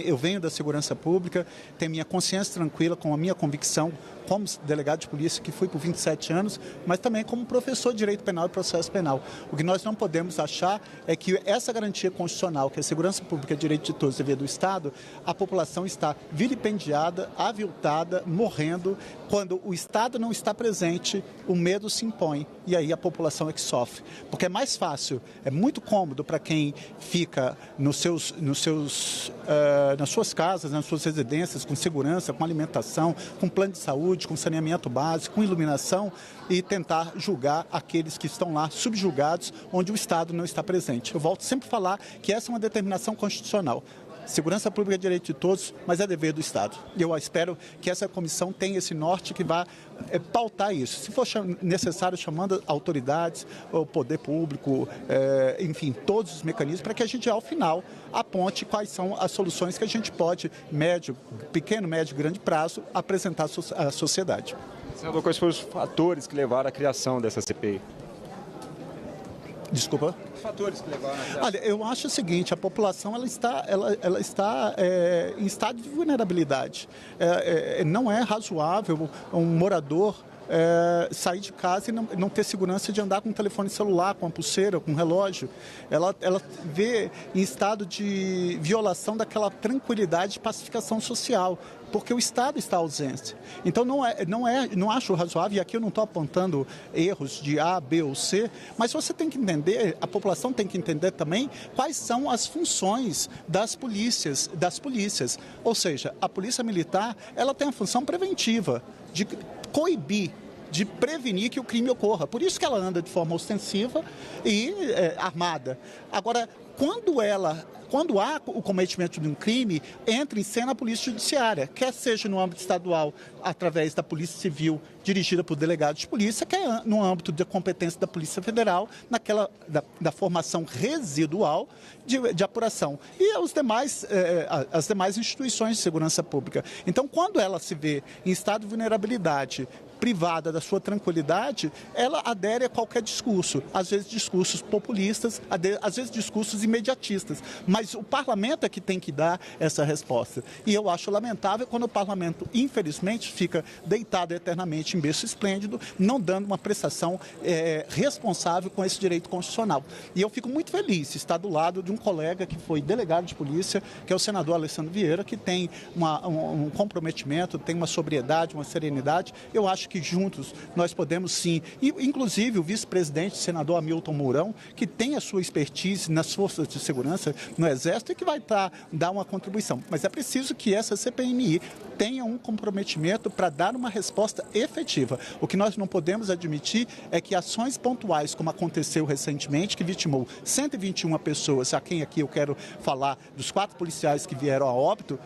Eu venho da segurança pública, tenho minha consciência tranquila com a minha convicção como delegado de polícia, que fui por 27 anos, mas também como professor de direito penal e processo penal. O que nós não podemos achar é que essa garantia constitucional, que a segurança pública é direito de todos e dever do Estado, a população está vilipendiada, aviltada, morrendo. Quando o Estado não está presente, o medo se impõe e aí a população é que sofre. Porque é mais fácil, é muito cômodo para quem fica nas suas casas, nas suas residências, com segurança, com alimentação, com plano de saúde, com saneamento básico, com iluminação e tentar julgar aqueles que estão lá subjugados, onde o Estado não está presente. Eu volto sempre a falar que essa é uma determinação constitucional. Segurança pública é direito de todos, mas é dever do Estado. E eu espero que essa comissão tenha esse norte que vá pautar isso. Se for necessário, chamando autoridades, o poder público, enfim, todos os mecanismos, para que a gente, ao final, aponte quais são as soluções que a gente pode, pequeno, médio, grande prazo, apresentar à sociedade. Senador, quais foram os fatores que levaram à criação dessa CPI? Desculpa? Os fatores que levaram à criação. Olha, eu acho o seguinte, a população ela está em estado de vulnerabilidade. Não é razoável um morador sair de casa e não ter segurança de andar com um telefone celular, com uma pulseira, com um relógio. Ela vê em estado de violação daquela tranquilidade de pacificação social, porque o Estado está ausente. Então não acho razoável, e aqui eu não estou apontando erros de A, B ou C, mas você tem que entender, a população tem que entender também quais são as funções das polícias. Ou seja, a polícia militar, ela tem a função preventiva, de coibir, de prevenir que o crime ocorra. Por isso que ela anda de forma ostensiva e armada. Agora, quando há o cometimento de um crime, entra em cena a Polícia Judiciária, quer seja no âmbito estadual, através da Polícia Civil, dirigida por delegados de polícia, quer no âmbito da competência da Polícia Federal, da formação residual de apuração. E as demais instituições de segurança pública. Então, quando ela se vê em estado de vulnerabilidade, privada da sua tranquilidade, ela adere a qualquer discurso, às vezes discursos populistas, às vezes discursos imediatistas, mas o parlamento é que tem que dar essa resposta. E eu acho lamentável quando o parlamento, infelizmente, fica deitado eternamente em berço esplêndido, não dando uma prestação responsável com esse direito constitucional. E eu fico muito feliz de estar do lado de um colega que foi delegado de polícia, que é o senador Alessandro Vieira, que tem um comprometimento, tem uma sobriedade, uma serenidade. Eu acho que juntos nós podemos sim, e inclusive o vice-presidente, senador Hamilton Mourão, que tem a sua expertise nas forças de segurança, no Exército, e que vai dar uma contribuição. Mas é preciso que essa CPMI tenha um comprometimento para dar uma resposta efetiva. O que nós não podemos admitir é que ações pontuais, como aconteceu recentemente, que vitimou 121 pessoas, a quem aqui eu quero falar dos 4 policiais que vieram a óbito,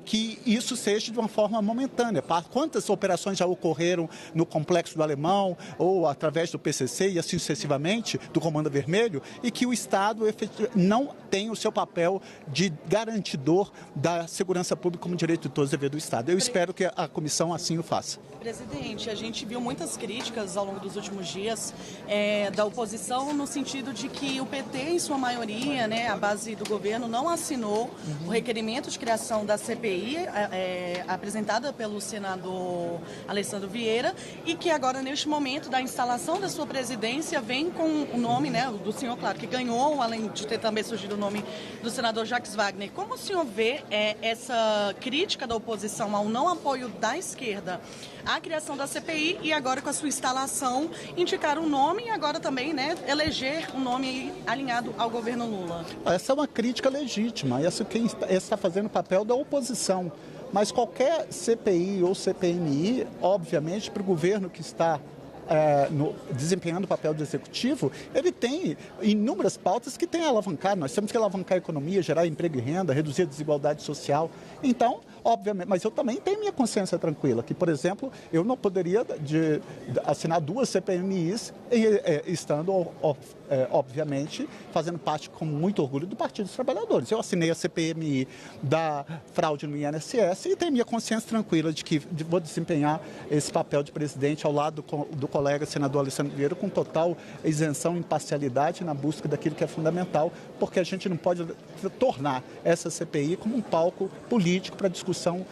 que isso seja de uma forma momentânea. Quantas operações já ocorreram no Complexo do Alemão ou através do PCC e assim sucessivamente, do Comando Vermelho, e que o Estado não tem o seu papel de garantidor da segurança pública como direito de todos e dever do Estado. Eu espero que a comissão assim o faça. Presidente, a gente viu muitas críticas ao longo dos últimos dias da oposição no sentido de que o PT, em sua maioria, a base do governo, não assinou o requerimento de criação da CPI apresentada pelo senador Alessandro Vieira e que agora, neste momento da instalação da sua presidência, vem com o nome do senhor, claro, que ganhou, além de ter também surgido o nome do senador Jacques Wagner. Como o senhor vê essa crítica da oposição ao não apoio da esquerda à criação da CPI e agora com a sua instalação indicar um nome e agora também eleger um nome alinhado ao governo Lula? Essa é uma crítica legítima, quem está fazendo o papel da oposição. Mas qualquer CPI ou CPMI, obviamente, para o governo que está desempenhando o papel de executivo, ele tem inúmeras pautas que tem a alavancar. Nós temos que alavancar a economia, gerar emprego e renda, reduzir a desigualdade social. Então, obviamente, mas eu também tenho minha consciência tranquila, que, por exemplo, eu não poderia assinar 2 CPMIs estando, obviamente, fazendo parte com muito orgulho do Partido dos Trabalhadores. Eu assinei a CPMI da fraude no INSS e tenho minha consciência tranquila de que vou desempenhar esse papel de presidente ao lado do colega colega senador Alexandre Vieira com total isenção e imparcialidade na busca daquilo que é fundamental, porque a gente não pode tornar essa CPI como um palco político para discussão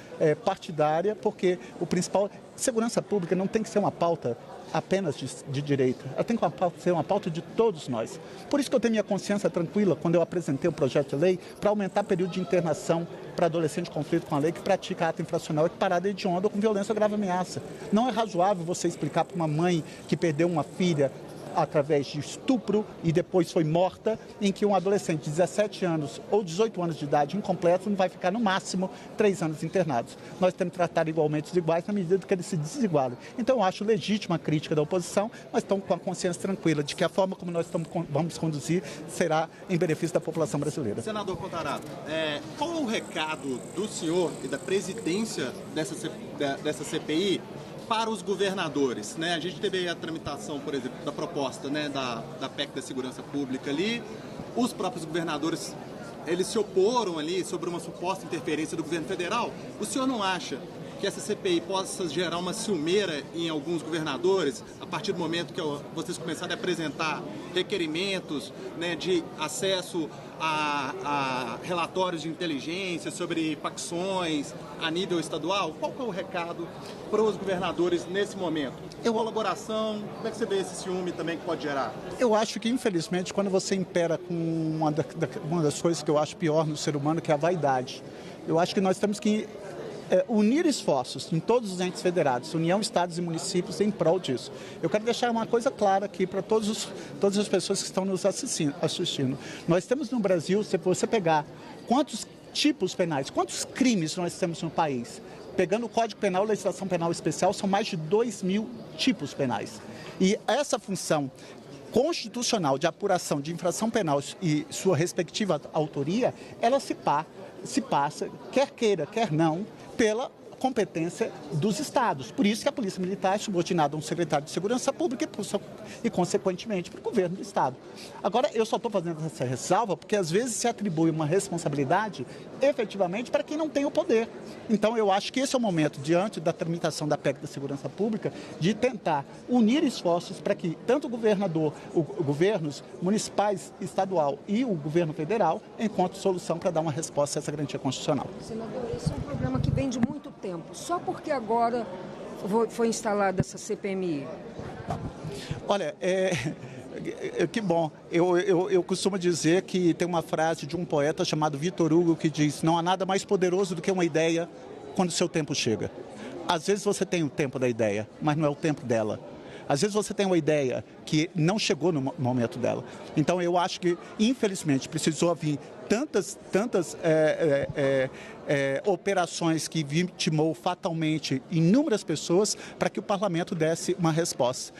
partidária, porque o principal... Segurança pública não tem que ser uma pauta apenas de direita, ela tem que ser uma pauta de todos nós. Por isso que eu tenho minha consciência tranquila quando eu apresentei o projeto de lei para aumentar o período de internação para adolescente em conflito com a lei que pratica ato infracional equiparado a hediondo ou com violência ou grave ameaça. Não é razoável você explicar para uma mãe que perdeu uma filha através de estupro e depois foi morta, em que um adolescente de 17 anos ou 18 anos de idade incompleto não vai ficar no máximo 3 anos internados. Nós temos que tratar igualmente os iguais na medida que eles se desigualam. Então eu acho legítima a crítica da oposição, mas estamos com a consciência tranquila de que a forma como nós vamos conduzir será em benefício da população brasileira. Senador Contarato, qual é o recado do senhor e da presidência dessa CPI para os governadores, né? A gente teve aí a tramitação, por exemplo, da proposta, né, da PEC da Segurança Pública ali. Os próprios governadores, eles se oporam ali sobre uma suposta interferência do governo federal. O senhor não acha que essa CPI possa gerar uma ciumeira em alguns governadores a partir do momento que vocês começarem a apresentar requerimentos, né, de acesso a relatórios de inteligência sobre facções a nível estadual? Qual que é o recado para os governadores nesse momento? Colaboração, como é que você vê esse ciúme também que pode gerar? Eu acho que, infelizmente, quando você impera com uma das coisas que eu acho pior no ser humano, que é a vaidade, eu acho que nós temos que unir esforços em todos os entes federados, União, Estados e municípios, em prol disso. Eu quero deixar uma coisa clara aqui para todas as pessoas que estão nos assistindo. Nós temos no Brasil, se você pegar quantos tipos penais, quantos crimes nós temos no país, pegando o Código Penal e Legislação Penal Especial, são mais de 2.000 tipos penais. E essa função constitucional de apuração de infração penal e sua respectiva autoria, ela se passa, quer queira, quer não, pela competência dos estados. Por isso que a Polícia Militar é subordinada a um secretário de Segurança Pública e consequentemente, para o governo do estado. Agora, eu só estou fazendo essa ressalva porque, às vezes, se atribui uma responsabilidade, efetivamente, para quem não tem o poder. Então, eu acho que esse é o momento, diante da tramitação da PEC da Segurança Pública, de tentar unir esforços para que tanto o governador, os governos municipais, estadual e o governo federal encontrem solução para dar uma resposta a essa garantia constitucional. Senador, esse é um problema que vem de muito tempo. Só porque agora foi instalada essa CPMI? Olha, que bom. Eu costumo dizer que tem uma frase de um poeta chamado Vitor Hugo que diz: não há nada mais poderoso do que uma ideia quando o seu tempo chega. Às vezes você tem o tempo da ideia, mas não é o tempo dela. Às vezes você tem uma ideia que não chegou no momento dela. Então eu acho que, infelizmente, precisou vir tantas operações que vitimou fatalmente inúmeras pessoas para que o parlamento desse uma resposta.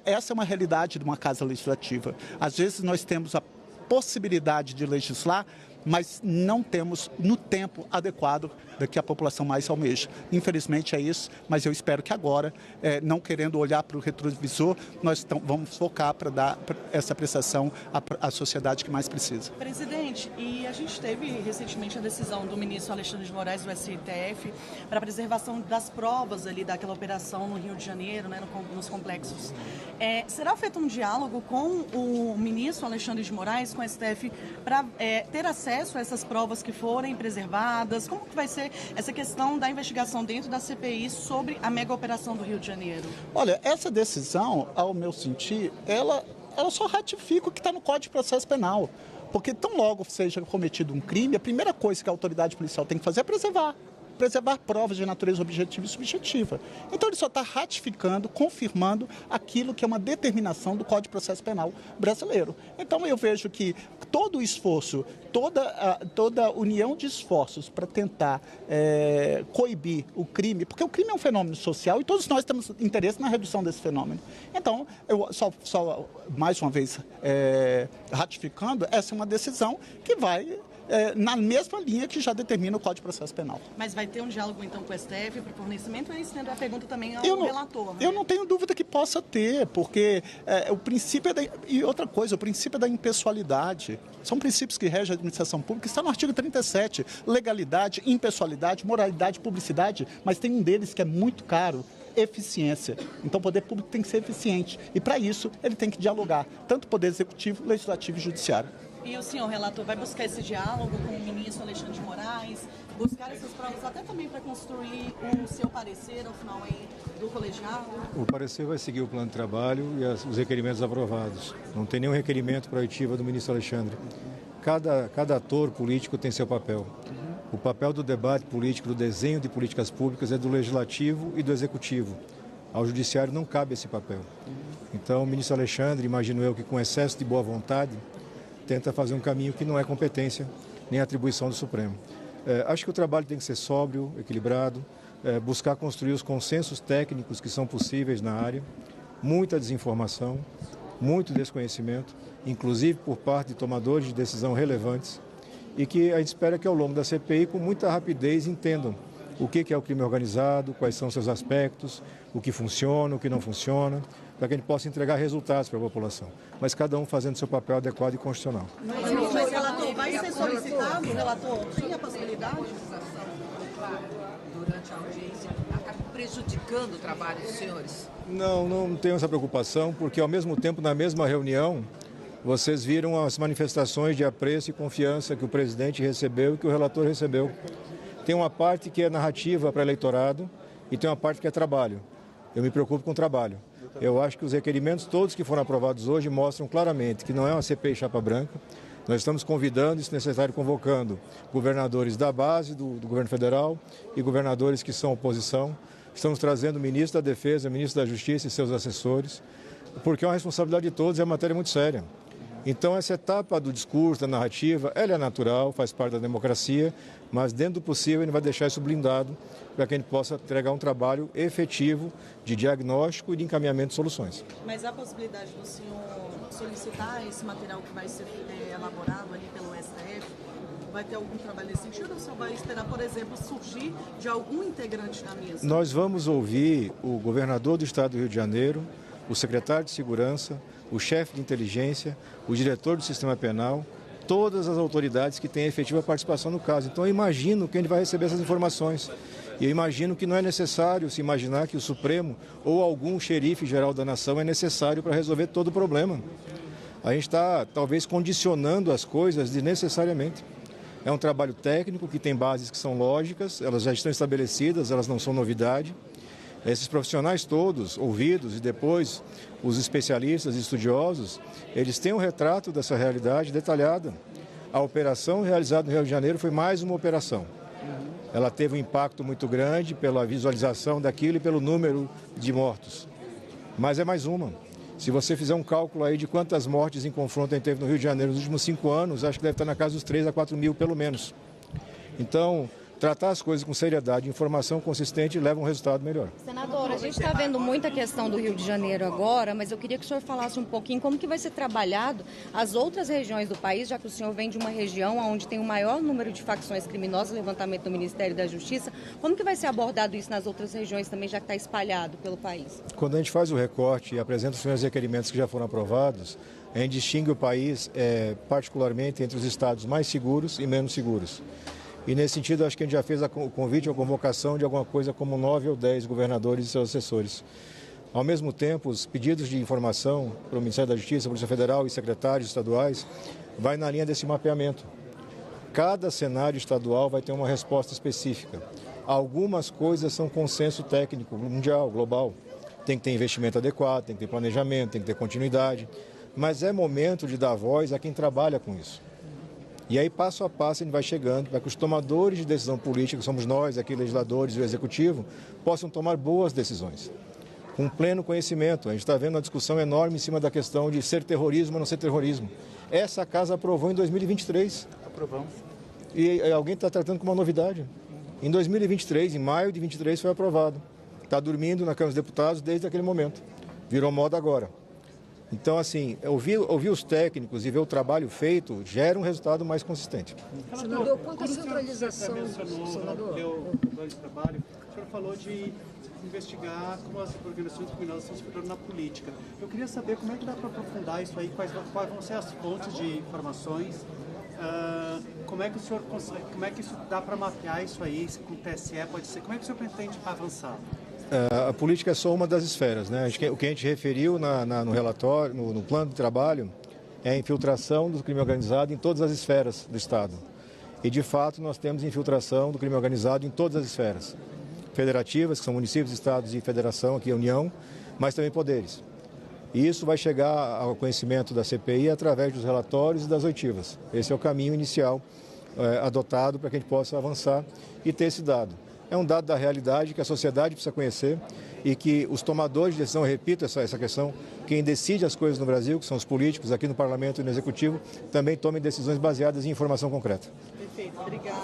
Essa é uma realidade de uma casa legislativa. Às vezes nós temos a possibilidade de legislar, mas não temos no tempo adequado que a população mais almeja. Infelizmente é isso, mas eu espero que agora, não querendo olhar para o retrovisor, nós vamos focar para dar essa prestação à sociedade que mais precisa. Presidente, e a gente teve recentemente a decisão do ministro Alexandre de Moraes, do STF, para a preservação das provas ali daquela operação no Rio de Janeiro, né, nos complexos. Será feito um diálogo com o ministro Alexandre de Moraes, com o STF, para ter acesso a essas provas que forem preservadas? Como que vai ser essa questão da investigação dentro da CPI sobre a mega operação do Rio de Janeiro? Olha, essa decisão, ao meu sentir, ela só ratifica o que está no Código de Processo Penal. Porque tão logo seja cometido um crime, a primeira coisa que a autoridade policial tem que fazer é preservar provas de natureza objetiva e subjetiva. Então ele só está ratificando, confirmando aquilo que é uma determinação do Código de Processo Penal brasileiro. Então eu vejo que todo o esforço, toda a união de esforços para tentar coibir o crime, porque o crime é um fenômeno social e todos nós temos interesse na redução desse fenômeno. Então, eu só mais uma vez ratificando, essa é uma decisão que vai na mesma linha que já determina o Código de Processo Penal. Mas vai ter um diálogo, então, com o STF para o fornecimento? É isso, né? A pergunta também ao relator. Né? Eu não tenho dúvida que possa ter, porque o princípio e outra coisa, o princípio é da impessoalidade. São princípios que regem a administração pública. Está no artigo 37, legalidade, impessoalidade, moralidade, publicidade, mas tem um deles que é muito caro, eficiência. Então, o poder público tem que ser eficiente. E, para isso, ele tem que dialogar, tanto o poder executivo, legislativo e judiciário. E o senhor, relator, vai buscar esse diálogo com o ministro Alexandre de Moraes, buscar essas provas até também para construir o seu parecer ao final aí do colegiado? O parecer vai seguir o plano de trabalho e os requerimentos aprovados. Não tem nenhum requerimento para a oitiva do ministro Alexandre. Cada ator político tem seu papel. O papel do debate político, do desenho de políticas públicas é do legislativo e do executivo. Ao judiciário não cabe esse papel. Então, o ministro Alexandre, imagino eu que com excesso de boa vontade, tenta fazer um caminho que não é competência nem atribuição do Supremo. Acho que o trabalho tem que ser sóbrio, equilibrado, buscar construir os consensos técnicos que são possíveis na área, muita desinformação, muito desconhecimento, inclusive por parte de tomadores de decisão relevantes, e que a gente espera que ao longo da CPI, com muita rapidez, entendam o que é o crime organizado, quais são seus aspectos, o que funciona, o que não funciona, para que a gente possa entregar resultados para a população. Mas cada um fazendo seu papel adequado e constitucional. Mas relator, vai ser solicitado, relator? Tem a possibilidade? Durante a audiência, acaba prejudicando o trabalho dos senhores? Não tenho essa preocupação, porque ao mesmo tempo, na mesma reunião, vocês viram as manifestações de apreço e confiança que o presidente recebeu e que o relator recebeu. Tem uma parte que é narrativa para eleitorado e tem uma parte que é trabalho. Eu me preocupo com o trabalho. Eu acho que os requerimentos todos que foram aprovados hoje mostram claramente que não é uma CPI chapa branca. Nós estamos convidando, se necessário, convocando governadores da base do governo federal e governadores que são oposição. Estamos trazendo o ministro da Defesa, o ministro da Justiça e seus assessores, porque é uma responsabilidade de todos e é uma matéria muito séria. Então, essa etapa do discurso, da narrativa, ela é natural, faz parte da democracia, mas dentro do possível a gente vai deixar isso blindado para que a gente possa entregar um trabalho efetivo de diagnóstico e de encaminhamento de soluções. Mas há a possibilidade do senhor solicitar esse material que vai ser elaborado ali pelo STF? Vai ter algum trabalho nesse sentido ou o senhor vai esperar, por exemplo, surgir de algum integrante da mesa? Nós vamos ouvir o governador do estado do Rio de Janeiro, o secretário de Segurança, o chefe de inteligência, o diretor do sistema penal, todas as autoridades que têm efetiva participação no caso. Então eu imagino que a gente vai receber essas informações. E eu imagino que não é necessário se imaginar que o Supremo ou algum xerife geral da nação é necessário para resolver todo o problema. A gente está talvez condicionando as coisas desnecessariamente. É um trabalho técnico que tem bases que são lógicas, elas já estão estabelecidas, elas não são novidade. Esses profissionais todos, ouvidos, e depois os especialistas e estudiosos, eles têm um retrato dessa realidade detalhada. A operação realizada no Rio de Janeiro foi mais uma operação. Ela teve um impacto muito grande pela visualização daquilo e pelo número de mortos. Mas é mais uma. Se você fizer um cálculo aí de quantas mortes em confronto a gente teve no Rio de Janeiro nos últimos 5 anos, acho que deve estar na casa dos 3 a 4 mil, pelo menos. Então, tratar as coisas com seriedade e informação consistente leva a um resultado melhor. Senador, a gente está vendo muita questão do Rio de Janeiro agora, mas eu queria que o senhor falasse um pouquinho como que vai ser trabalhado as outras regiões do país, já que o senhor vem de uma região onde tem o maior número de facções criminosas, levantamento do Ministério da Justiça. Como que vai ser abordado isso nas outras regiões também, já que está espalhado pelo país? Quando a gente faz o recorte e apresenta os primeiros requerimentos que já foram aprovados, a gente distingue o país particularmente entre os estados mais seguros e menos seguros. E nesse sentido, acho que a gente já fez o convite ou convocação de alguma coisa como 9 ou 10 governadores e seus assessores. Ao mesmo tempo, os pedidos de informação para o Ministério da Justiça, Polícia Federal e secretários estaduais vai na linha desse mapeamento. Cada cenário estadual vai ter uma resposta específica. Algumas coisas são consenso técnico mundial, global. Tem que ter investimento adequado, tem que ter planejamento, tem que ter continuidade. Mas é momento de dar voz a quem trabalha com isso. E aí, passo a passo, a gente vai chegando para que os tomadores de decisão política, que somos nós, aqui, legisladores e o executivo, possam tomar boas decisões, com pleno conhecimento. A gente está vendo uma discussão enorme em cima da questão de ser terrorismo ou não ser terrorismo. Essa casa aprovou em 2023. Aprovamos. E alguém está tratando como uma novidade. Em 2023, em maio de 2023, foi aprovado. Está dormindo na Câmara dos Deputados desde aquele momento. Virou moda agora. Então, assim, ouvir os técnicos e ver o trabalho feito gera um resultado mais consistente. Senador, quanto à centralização, senador? Durante o trabalho, o senhor falou de investigar como as organizações criminosas estão se portando na política. Eu queria saber como é que dá para aprofundar isso aí, quais vão ser as fontes de informações, como é que isso dá para mapear isso aí, com o TSE pode ser, como é que o senhor pretende avançar? A política é só uma das esferas, né? O que a gente referiu no relatório, no plano de trabalho, é a infiltração do crime organizado em todas as esferas do Estado. E, de fato, nós temos infiltração do crime organizado em todas as esferas federativas, que são municípios, estados e federação, aqui a União, mas também poderes. E isso vai chegar ao conhecimento da CPI através dos relatórios e das oitivas. Esse é o caminho inicial adotado para que a gente possa avançar e ter esse dado. É um dado da realidade que a sociedade precisa conhecer e que os tomadores de decisão, eu repito essa questão, quem decide as coisas no Brasil, que são os políticos aqui no Parlamento e no Executivo, também tomem decisões baseadas em informação concreta. Perfeito, obrigada.